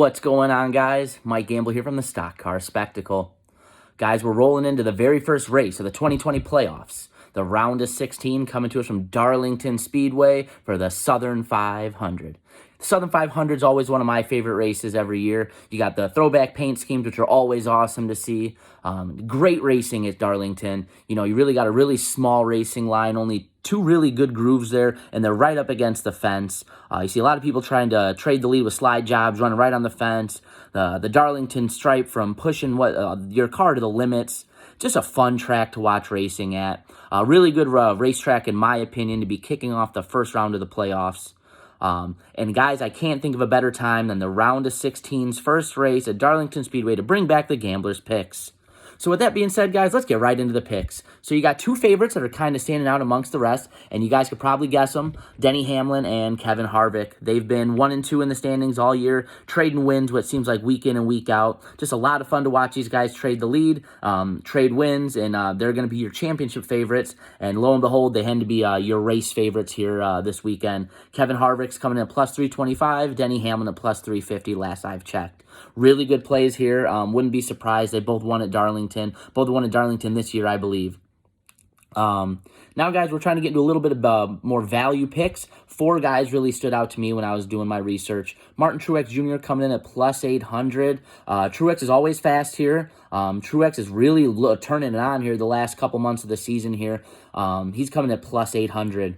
What's going on, guys? Mike Gamble here from the Stock Car Spectacle. Guys, we're rolling into the very first race of the 2020 playoffs. The round of 16 coming to us from Darlington Speedway for the Southern 500. The Southern 500 is always one of my favorite races every year. You got the throwback paint schemes, which are always awesome to see. Great racing at Darlington. You know, you really got a really small racing line, only two really good grooves there, and they're right up against the fence. You see a lot of people trying to trade the lead with slide jobs, running right on the fence. The Darlington stripe from pushing your car to the limits. Just a fun track to watch racing at. A really good racetrack, in my opinion, to be kicking off the first round of the playoffs. And guys, I can't think of a better time than the round of 16's first race at Darlington Speedway to bring back the Gamblers' Picks. So with that being said, guys, let's get right into the picks. So you got two favorites that are kind of standing out amongst the rest, and you guys could probably guess them, Denny Hamlin and Kevin Harvick. They've been 1 and 2 in the standings all year, trading wins what seems like week in and week out. Just a lot of fun to watch these guys trade the lead, trade wins, and they're going to be your championship favorites. And lo and behold, they tend to be your race favorites here this weekend. Kevin Harvick's coming in at plus 325, Denny Hamlin at plus 350 last I've checked. Really good plays here. Wouldn't be surprised. They both won at Darlington. Both won at Darlington this year, I believe. Now, guys, we're trying to get into a little bit of more value picks. 4 guys really stood out to me when I was doing my research. Martin Truex Jr. coming in at plus 800. Truex is always fast here. Truex is really turning it on here the last couple months of the season here. He's coming at plus 800.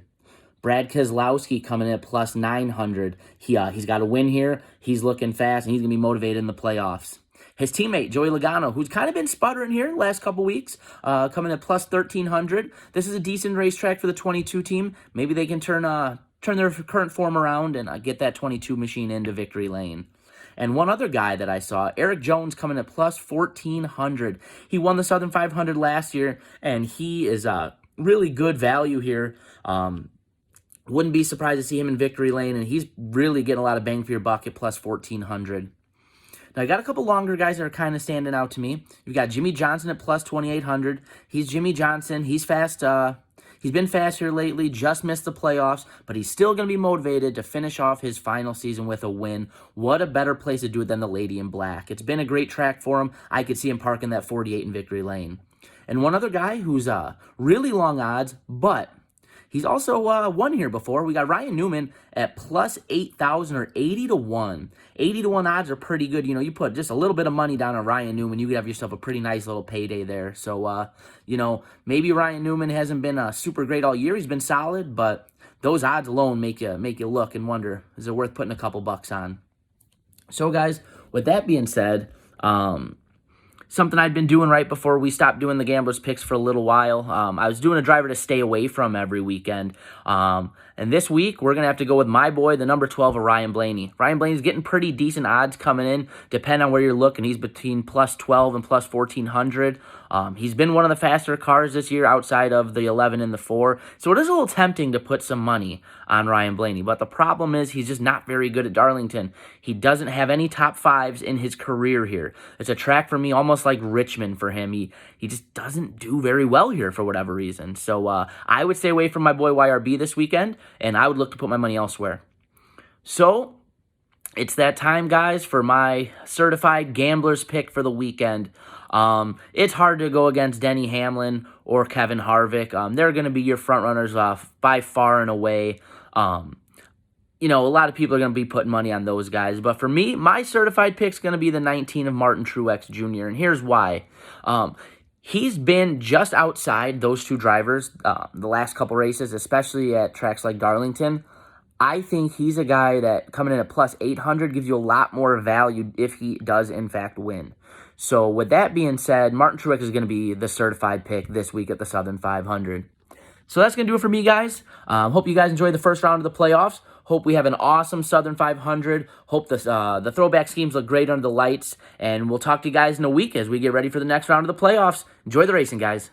Brad Keselowski coming in at plus 900. He's got a win here. He's looking fast, and he's going to be motivated in the playoffs. His teammate, Joey Logano, who's kind of been sputtering here the last couple weeks, coming at plus 1,300. This is a decent racetrack for the 22 team. Maybe they can turn their current form around and get that 22 machine into victory lane. And one other guy that I saw, Eric Jones, coming at plus 1,400. He won the Southern 500 last year, and he is really good value here. Wouldn't be surprised to see him in victory lane, and he's really getting a lot of bang for your buck at plus 1,400. Now, I got a couple longer guys that are kind of standing out to me. You've got Jimmy Johnson at plus 2,800. He's Jimmy Johnson. He's fast. He's been fast here lately, just missed the playoffs, but he's still going to be motivated to finish off his final season with a win. What a better place to do it than the Lady in Black. It's been a great track for him. I could see him parking that 48 in victory lane. And one other guy who's really long odds, but he's also won here before. We got Ryan Newman at plus 8,000 or 80 to 1. 80 to 1 odds are pretty good. You know, you put just a little bit of money down on Ryan Newman, you could have yourself a pretty nice little payday there. So, you know, maybe Ryan Newman hasn't been super great all year. He's been solid, but those odds alone make you look and wonder, is it worth putting a couple bucks on? So, guys, with that being said, something I'd been doing right before we stopped doing the Gamblers Picks for a little while. I was doing a driver to stay away from every weekend. And this week, we're going to have to go with my boy, the number 12 of Ryan Blaney. Ryan Blaney's getting pretty decent odds coming in, depending on where you're looking. He's between plus 12 and plus 1,400. He's been one of the faster cars this year outside of the 11 and the 4. So it is a little tempting to put some money on Ryan Blaney. But the problem is he's just not very good at Darlington. He doesn't have any top 5s in his career here. It's a track for me almost like Richmond for him. He just doesn't do very well here for whatever reason. So I would stay away from my boy YRB this weekend, and I would look to put my money elsewhere. So it's that time, guys, for my certified Gamblers pick for the weekend. It's hard to go against Denny Hamlin or Kevin Harvick. They're going to be your front runners by far and away. You know, a lot of people are going to be putting money on those guys. But for me, my certified pick's going to be the 19 of Martin Truex Jr., and here's why. He's been just outside those two drivers the last couple races, especially at tracks like Darlington. I think he's a guy that coming in at plus 800 gives you a lot more value if he does, in fact, win. So with that being said, Martin Truex is going to be the certified pick this week at the Southern 500. So that's going to do it for me, guys. Hope you guys enjoyed the first round of the playoffs. Hope we have an awesome Southern 500. Hope the throwback schemes look great under the lights. And we'll talk to you guys in a week as we get ready for the next round of the playoffs. Enjoy the racing, guys.